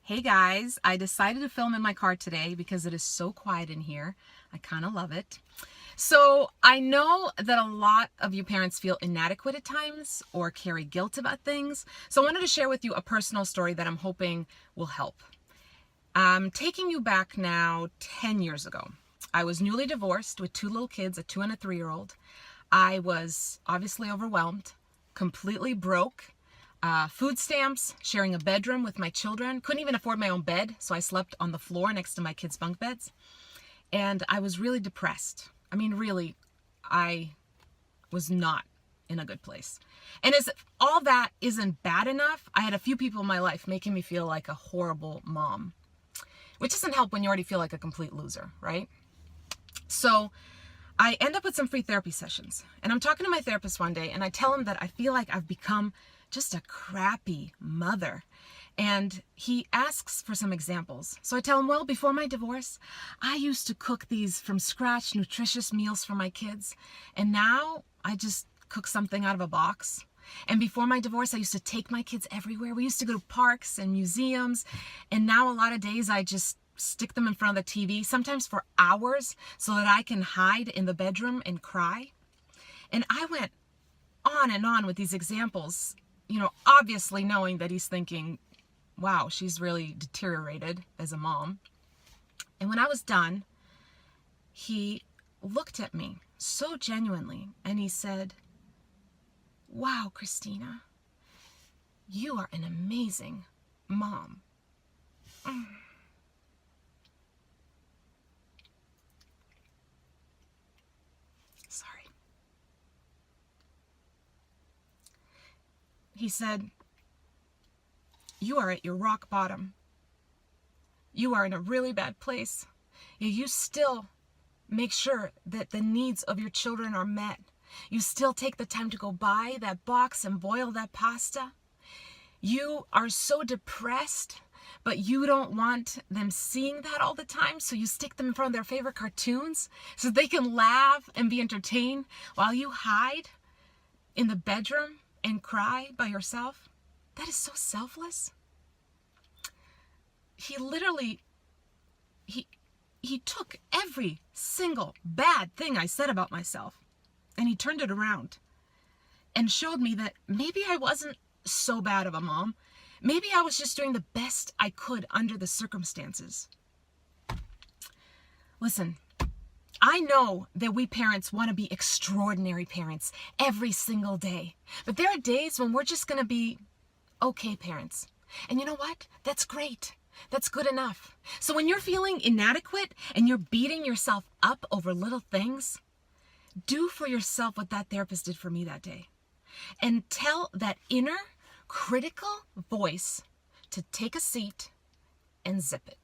Hey guys, I decided to film in my car today because it is so quiet in here. I kind of love it. So I know that a lot of you parents feel inadequate at times or carry guilt about things. So I wanted to share with you a personal story that I'm hoping will help. I'm taking you back now 10 years ago. I was newly divorced with two little kids, a 2 and a 3-year-old. I was obviously overwhelmed, completely broke. Food stamps, sharing a bedroom with my children. Couldn't even afford my own bed, so I slept on the floor next to my kids' bunk beds. And I was really depressed. I mean, really, I was not in a good place. And as all that isn't bad enough, I had a few people in my life making me feel like a horrible mom, which doesn't help when you already feel like a complete loser, right? So I end up with some free therapy sessions. And I'm talking to my therapist one day, and I tell him that I feel like I've become just a crappy mother. And he asks for some examples. So I tell him, well, before my divorce, I used to cook these from scratch, nutritious meals for my kids. And now I just cook something out of a box. And before my divorce, I used to take my kids everywhere. We used to go to parks and museums. And now a lot of days I just stick them in front of the TV, sometimes for hours, so that I can hide in the bedroom and cry. And I went on and on with these examples, obviously knowing that he's thinking, wow, she's really deteriorated as a mom. And when I was done, he looked at me so genuinely and he said, wow, Kristina, you are an amazing mom. Sorry. He said, you are at your rock bottom. You are in a really bad place. Yet you still make sure that the needs of your children are met. You still take the time to go buy that box and boil that pasta. You are so depressed, but you don't want them seeing that all the time, so you stick them in front of their favorite cartoons so they can laugh and be entertained while you hide in the bedroom and cry by yourself. That is so selfless. He literally, he took every single bad thing I said about myself and he turned it around and showed me that maybe I wasn't so bad of a mom. Maybe I was just doing the best I could under the circumstances. Listen, I know that we parents want to be extraordinary parents every single day, but there are days when we're just going to be okay parents. And you know what? That's great. That's good enough. So when you're feeling inadequate and you're beating yourself up over little things, do for yourself what that therapist did for me that day. And tell that inner critical voice to take a seat and zip it.